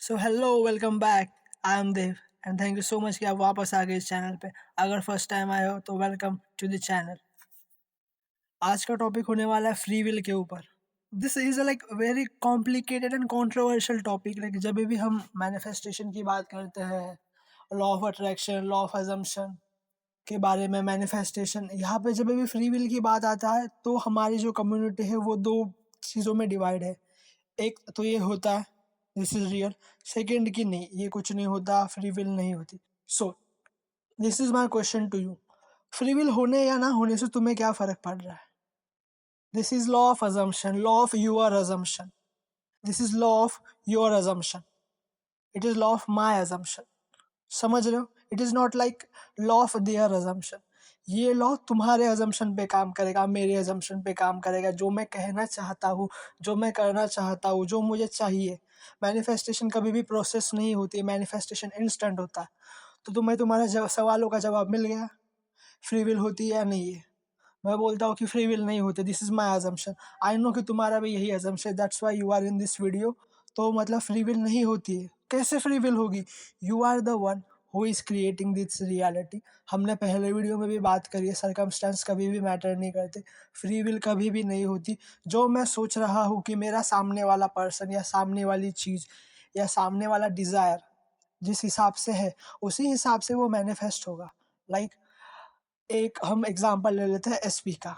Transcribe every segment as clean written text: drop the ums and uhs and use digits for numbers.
So hello welcome back. I am Dev and thank you so much कि आप वापस आ गए इस चैनल पे। अगर फर्स्ट टाइम आए हो तो वेलकम टू द चैनल। आज का टॉपिक होने वाला है फ्री विल के ऊपर। This is like very complicated and controversial topic. Like जब भी हम मैनिफेस्टेशन की बात करते हैं, law of attraction, law of assumption के बारे में, मैनिफेस्टेशन, यहाँ पे जब भी फ्री विल की बात आता है तो हमारी जो कम्युनिटी है वो दो चीज़ों में डिवाइड है। एक तो ये होता है दिस इज रियल, सेकेंड की नहीं, ये कुछ नहीं होता, फ्री विल नहीं होती। So this is my question to you, free will होने या ना होने से तुम्हें क्या फर्क पड़ रहा है? This is law of assumption, law of your assumption. This is law of your assumption, it is law of my assumption. समझ रहे हो? It is not like law of their assumption. ये लॉ तुम्हारे अजम्पशन पे काम करेगा, मेरे assumption पे काम करेगा। जो मैं कहना चाहता हूँ, जो मैं करना चाहता हूँ, जो मुझे चाहिए। मैनिफेस्टेशन कभी भी प्रोसेस नहीं होती है, मैनिफेस्टेशन इंस्टेंट होता है। तो तुम्हें तुम्हारे सवालों का जवाब मिल गया, फ्री विल होती है या नहीं है। मैं बोलता हूँ कि फ्री विल नहीं होती, this is my assumption. I know कि तुम्हारा भी यही अजम्पशन, that's why you are in this video. तो मतलब फ्री विल नहीं होती है, कैसे फ्री विल होगी? You are the one who is creating this reality. हमने पहले वीडियो में भी बात करी है, सर्कमस्टेंस कभी भी मैटर नहीं करते, फ्री विल कभी भी नहीं होती। जो मैं सोच रहा हूँ कि मेरा सामने वाला पर्सन या सामने वाली चीज़ या सामने वाला डिज़ायर जिस हिसाब से है, उसी हिसाब से वो मैनिफेस्ट होगा। लाइक एक हम एग्जांपल ले लेते हैं एसपी का,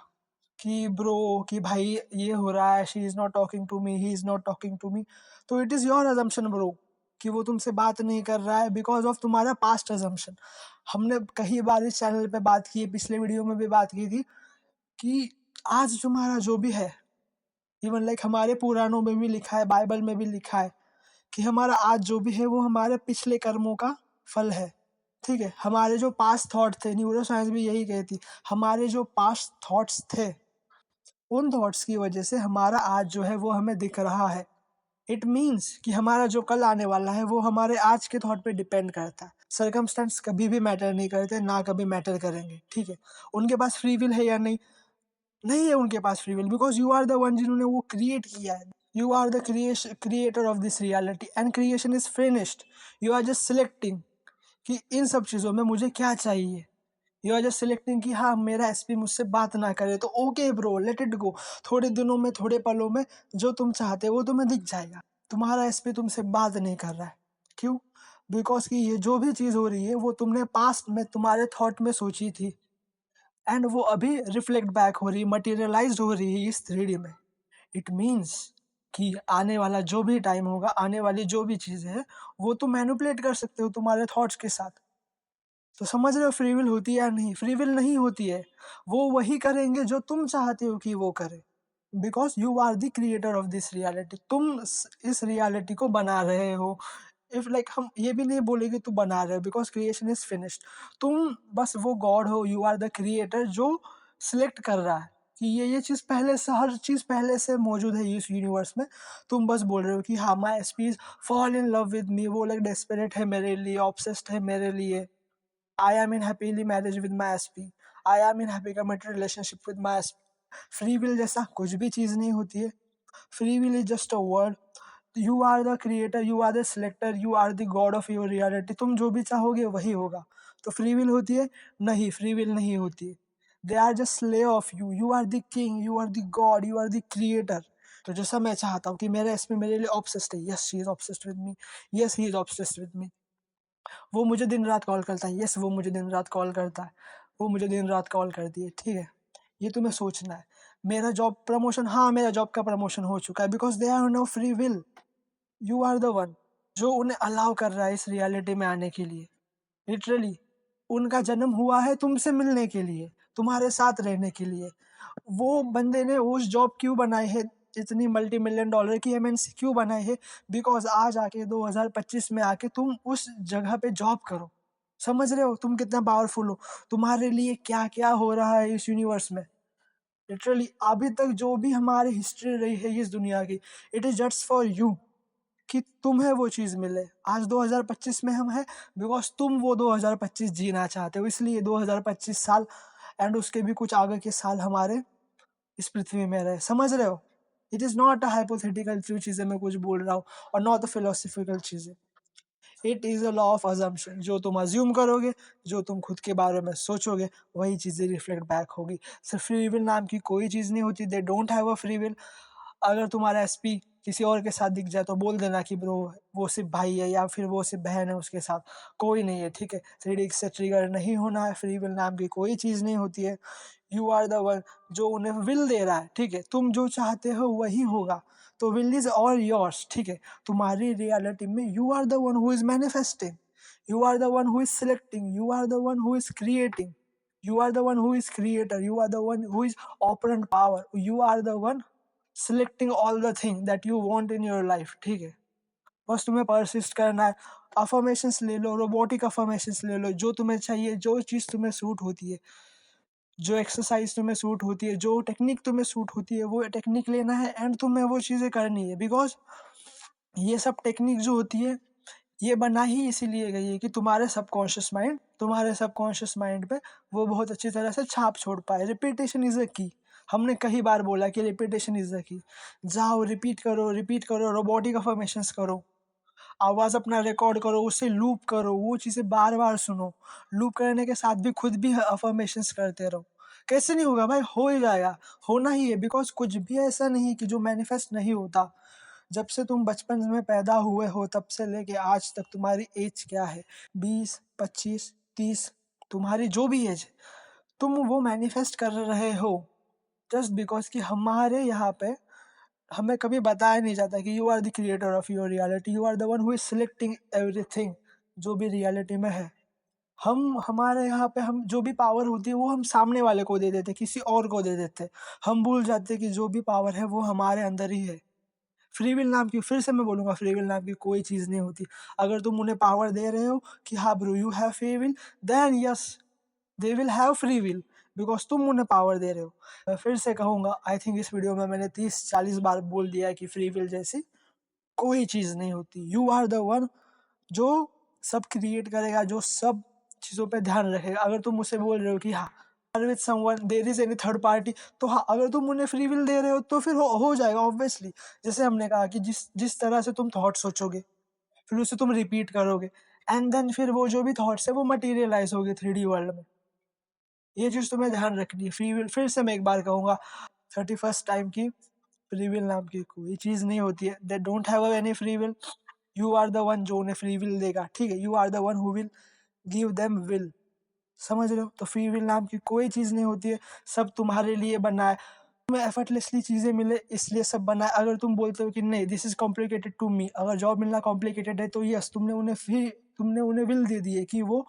कि ब्रो, कि भाई ये हो रहा है, she is not talking to me, he is not talking to me. तो it is your assumption bro कि वो तुमसे बात नहीं कर रहा है बिकॉज ऑफ तुम्हारा पास्ट अजम्पशन। हमने कई बार इस चैनल पे बात की है, पिछले वीडियो में भी बात की थी, कि आज तुम्हारा जो भी है, इवन लाइक हमारे पुराणों में भी लिखा है, बाइबल में भी लिखा है कि हमारा आज जो भी है वो हमारे पिछले कर्मों का फल है। ठीक है, हमारे जो पास्ट थॉट थे, न्यूरो साइंस भी यही कहती, हमारे जो पास्ट थॉट्स थे, उन थॉट्स की वजह से हमारा आज जो है वो हमें दिख रहा है। इट मीन्स कि हमारा जो कल आने वाला है वो हमारे आज के थॉट पे डिपेंड करता है। सर्कमस्टेंस कभी भी मैटर नहीं करते, ना कभी मैटर करेंगे। ठीक है, उनके पास फ्री विल है या नहीं? नहीं है उनके पास free will, because you are the one जिन्होंने वो क्रिएट किया है। You are the creator of this reality and creation is finished. You are just selecting कि इन सब चीज़ों में मुझे क्या चाहिए। यू आर जस्ट सिलेक्टिंग कि हाँ, मेरा एसपी मुझसे बात ना करे तो okay bro, let it go. थोड़े दिनों में, थोड़े पलों में जो तुम चाहते हो वो तुम्हें दिख जाएगा। तुम्हारा एसपी तुमसे बात नहीं कर रहा है, क्यों? बिकॉज कि ये जो भी चीज़ हो रही है वो तुमने पास्ट में तुम्हारे थॉट में सोची थी, एंड वो अभी रिफ्लेक्ट बैक हो रही है, मटीरियलाइज हो रही है इस 3D में। इट मीन्स कि आने वाला जो भी टाइम होगा, आने वाली जो भी चीज़ है, वो तुम मैनिपुलेट कर सकते हो तुम्हारे थॉट्स के साथ। तो समझ रहे हो फ्री विल होती है या नहीं? फ्री विल नहीं होती है, वो वही करेंगे जो तुम चाहते हो कि वो करे, because you are the creator of this reality. तुम इस रियलिटी को बना रहे हो। इफ लाइक हम ये भी नहीं बोलेंगे तू बना रहे हो, बिकॉज क्रिएशन इज फिनिश्ड। तुम बस वो गॉड हो, यू आर द क्रिएटर जो सिलेक्ट कर रहा है कि ये चीज़ पहले से, हर चीज़ पहले से मौजूद है इस यूनिवर्स में। तुम बस बोल रहे हो कि हाँ, my SPs fall in love with me, वो लाइक डेस्परेट है मेरे लिए, ऑब्सेस्ड है मेरे लिए। I am in happily marriage with my SP. I am in happy committed relationship with my SP. Free will जैसा कुछ भी चीज़ नहीं होती है। Free will is just a word. You are the creator, you are the selector, you are the god of your reality. तुम जो भी चाहोगे वही होगा। तो फ्री विल होती है? नहीं, फ्री विल नहीं होती है। They are just slave of you. You are the king, you are the god, you are the creator. तो जैसा मैं चाहता हूँ कि मेरे एसपी मेरे लिए ऑब्सेस्ड है, yes she is obsessed with me, yes he is obsessed with me. वो मुझे दिन रात कॉल करता है, यस वो मुझे दिन रात कॉल करता है, वो मुझे दिन रात कॉल करती है। ठीक है, ये तुम्हें सोचना है। मेरा जॉब प्रमोशन, हाँ मेरा जॉब का प्रमोशन हो चुका है, because they are no free will. You are the one जो उन्हें अलाउ कर रहा है इस रियलिटी में आने के लिए। लिटरली उनका जन्म हुआ है तुमसे मिलने के लिए, तुम्हारे साथ रहने के लिए। वो बंदे ने उस जॉब क्यों बनाई है, इतनी मल्टी मिलियन डॉलर की एमएनसी क्यों बनाई है? बिकॉज आज आके 2025 में आके तुम उस जगह पे जॉब करो। समझ रहे हो तुम कितना पावरफुल हो? तुम्हारे लिए क्या क्या हो रहा है इस यूनिवर्स में। लिटरली अभी तक जो भी हमारी हिस्ट्री रही है इस दुनिया की, it is just for you, कि तुम्हें वो चीज़ मिले। आज 2025 में हम हैं बिकॉज तुम वो 2025 जीना चाहते हो, इसलिए 2025 साल एंड उसके भी कुछ आगे के साल हमारे इस पृथ्वी में रहे। समझ रहे हो? It is not a hypothetical जो चीज़ें मैं कुछ बोल रहा हूँ, और नॉट अ फिलोसफिकल चीज़ें। It is a law of assumption, जो तुम अज्यूम करोगे, जो तुम खुद के बारे में सोचोगे, वही चीज़ें रिफ्लेक्ट बैक होगी। सिर्फ फ्री विल नाम की कोई चीज़ नहीं होती, दे don't have a free will. अगर तुम्हारा एसपी किसी और के साथ दिख जाए तो बोल देना कि ब्रो वो सिर्फ भाई है या फिर वो सिर्फ बहन है, उसके साथ कोई नहीं है, ठीक है। थ्री से ट्रिगर नहीं होना है, फ्री विल नाम की कोई चीज़ नहीं होती है। यू आर द वन जो उन्हें विल दे रहा है, ठीक है। तुम जो चाहते हो वही होगा, तो विल इज ऑल योर्स, ठीक है। तुम्हारी रियलिटी में you are the one who is manifesting, you are the one who is selecting, you are the one who is creating, you are the one who is creator, you are the one who is operant power, you are the one selecting all the thing that you want in your life, ठीक है। बस तुम्हें persist करना है। Affirmations ले लो, robotic affirmations ले लो, जो तुम्हें चाहिए, जो चीज़ तुम्हें सूट होती है, जो एक्सरसाइज तुम्हें सूट होती है, जो टेक्निक तुम्हें सूट होती है, वो टेक्निक लेना है एंड तुम्हें वो चीज़ें करनी है। बिकॉज ये सब टेक्निक जो होती है, ये बना ही इसीलिए गई है कि तुम्हारे सबकॉन्शियस माइंड पे वो बहुत अच्छी तरह से छाप छोड़ पाए। रिपीटेशन इज़ अ की। हमने कई बार बोला कि रिपीटेशन इज़ अ की। जाओ रिपीट करो, रोबोटिक अफर्मेशंस करो, आवाज़ अपना रिकॉर्ड करो, उसे लूप करो, वो चीज़ें बार बार सुनो। लूप करने के साथ भी खुद भी अफर्मेशंस करते रहो। कैसे नहीं होगा भाई, हो ही जाएगा, होना ही है। बिकॉज कुछ भी ऐसा नहीं है कि जो मैनिफेस्ट नहीं होता। जब से तुम बचपन में पैदा हुए हो तब से लेके आज तक तुम्हारी एज क्या है, 20, 25, 30, तुम्हारी जो भी एज है, तुम वो मैनिफेस्ट कर रहे हो। जस्ट बिकॉज कि हमारे यहाँ पे हमें कभी बताया नहीं जाता कि you are the creator of your reality, you are the one who is selecting everything जो भी रियलिटी में है। हम हमारे यहाँ पे हम जो भी पावर होती है वो हम सामने वाले को दे देते, किसी और को दे देते। हम भूल जाते कि जो भी पावर है वो हमारे अंदर ही है। फ्री विल नाम की, फिर से मैं बोलूंगा, फ्री विल नाम की कोई चीज़ नहीं होती। अगर तुम उन्हें पावर दे रहे हो कि हाँ bro you have free will, then yes they will have free will, because तुम उन्हें पावर दे रहे हो। मैं फिर से कहूंगा, आई थिंक इस वीडियो में मैंने 30-40 बार बोल दिया है कि फ्री विल जैसी कोई चीज़ नहीं होती। यू आर द वन जो सब क्रिएट करेगा, जो सब चीज़ों पे ध्यान रखेगा। अगर तुम मुझसे बोल रहे हो कि हाँ with someone there is any third party, तो हाँ अगर तुम उन्हें फ्री विल दे रहे हो तो फिर हो जाएगा ऑब्वियसली। जैसे हमने कहा कि जिस जिस तरह से तुम थॉट सोचोगे, फिर उसे तुम रिपीट करोगे, एंड देन फिर वो जो भी थॉट्स है वो मटीरियलाइज होगी 3D वर्ल्ड में। ये चीज़ तुम्हें ध्यान रखनी है। फ्री विल, फिर से मैं एक बार कहूँगा 31st टाइम की, फ्री विल नाम की कोई चीज़ नहीं होती है। They don't have any free will. You are the one जो उन्हें फ्री विल देगा, ठीक है। You are the one who will give them will, समझ रहे हो। तो फ्री विल नाम की कोई चीज़ नहीं होती है, सब तुम्हारे लिए बना है। तुम्हें एफर्टलेसली चीज़ें मिले इसलिए सब बना है। अगर तुम बोलते हो कि नहीं this is complicated to me, अगर जॉब मिलना कॉम्प्लिकेटेड है तो यस तुमने उन्हें विल दे दी है कि वो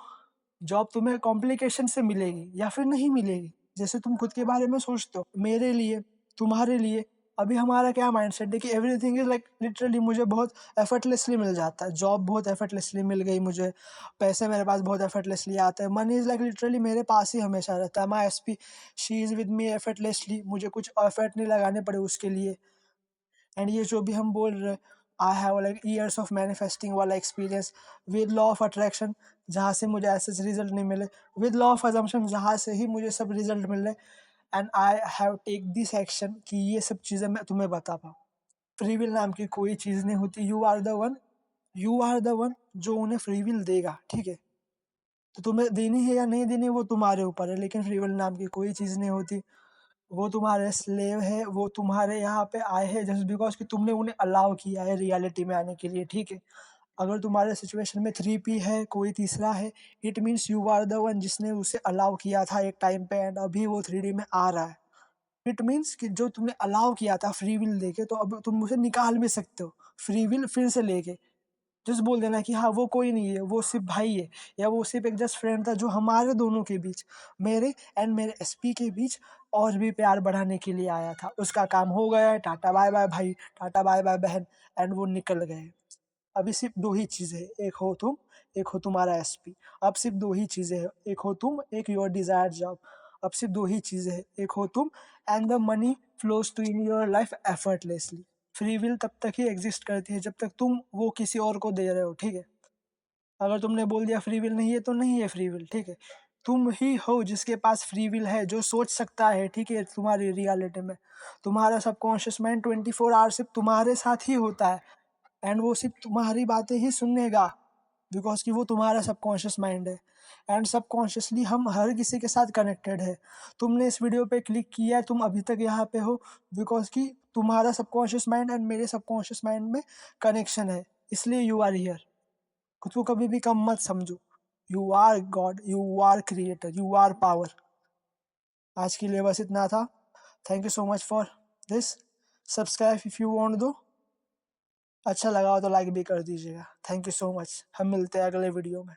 जॉब तुम्हें कॉम्प्लिकेशन से मिलेगी या फिर नहीं मिलेगी। जैसे तुम खुद के बारे में सोचते हो, मेरे लिए, तुम्हारे लिए, अभी हमारा क्या माइंडसेट है कि एवरीथिंग इज लाइक लिटरली मुझे बहुत एफर्टलेसली मिल जाता है। जॉब बहुत एफर्टलेसली मिल गई मुझे, पैसे मेरे पास बहुत एफर्टलेसली आते हैं, मनी इज़ लाइक लिटरली मेरे पास ही हमेशा रहता है। My SP she is with me effortlessly, मुझे कुछ एफर्ट नहीं लगाने पड़े उसके लिए। एंड ये जो भी हम बोल रहे, I have like years of manifesting वाला experience with law of attraction, जहाँ से मुझे ऐसे रिजल्ट नहीं मिले, विद लॉ ऑफ अजम्पशन जहाँ से ही मुझे सब रिजल्ट मिल रहे। And I have take this action कि ये सब चीज़ें मैं तुम्हें बता पाऊँ। फ्री विल नाम की कोई चीज़ नहीं होती। You are the one, you are the one जो उन्हें फ्री विल देगा, ठीक है। तो तुम्हें देनी है या नहीं देनी वो तुम्हारे ऊपर है, लेकिन फ्री विल नाम की कोई चीज़ नहीं होती। वो तुम्हारे स्लेव है, वो तुम्हारे यहाँ पे आए हैं जस्ट बिकॉज कि तुमने उन्हें अलाउ किया है रियलिटी में आने के लिए, ठीक है। अगर तुम्हारे सिचुएशन में 3P है, कोई तीसरा है, it means you are the one जिसने उसे अलाउ किया था एक टाइम पे एंड अभी वो 3D में आ रहा है। इट मीन्स कि जो तुमने अलाउ किया था फ्री विल देके, तो अब तुम उसे निकाल भी सकते हो फ्री विल फिर से लेके। जस्ट बोल देना कि हाँ वो कोई नहीं है, वो सिर्फ भाई है, या वो सिर्फ एक जस्ट फ्रेंड था जो हमारे दोनों के बीच, मेरे एंड मेरे एसपी के बीच और भी प्यार बढ़ाने के लिए आया था। उसका काम हो गया है, टाटा बाय बाय भाई, टाटा बाय बाय बहन, एंड वो निकल गए। अभी सिर्फ दो ही चीज़ें हैं, एक हो तुम, एक हो तुम्हारा एसपी। अब सिर्फ दो ही चीज़ें हैं, एक हो तुम, एक योर डिजायर्ड जॉब। अब सिर्फ दो ही चीज़ें हैं, एक हो तुम and the money flows to in your life effortlessly. Free will तब तक ही एग्जिस्ट करती है जब तक तुम वो किसी और को दे रहे हो, ठीक है। अगर तुमने बोल दिया फ्री विल नहीं है तो नहीं है फ्री विल, ठीक है। तुम ही हो जिसके पास फ्री विल है, जो सोच सकता है, ठीक है, तुम्हारी रियलिटी में। तुम्हारा सबकॉन्शियस माइंड 24 आवर सिर्फ तुम्हारे साथ ही होता है, एंड वो सिर्फ तुम्हारी बातें ही सुनेगा, बिकॉज कि वो तुम्हारा सबकॉन्शियस माइंड है। एंड सबकॉन्शियसली हम हर किसी के साथ कनेक्टेड है। तुमने इस वीडियो पे क्लिक किया है, तुम अभी तक यहाँ पे हो, बिकॉज कि तुम्हारा सबकॉन्शियस माइंड एंड मेरे सबकॉन्शियस माइंड में कनेक्शन है, इसलिए यू आर हियर। खुद को कभी भी कम मत समझो। You are god, you are creator, you are power. आज के लिए बस इतना था। Thank you so much for this. Subscribe if you want to. अच्छा लगा हो तो लाइक भी कर दीजिएगा। Thank you so much. हम मिलते हैं अगले वीडियो में।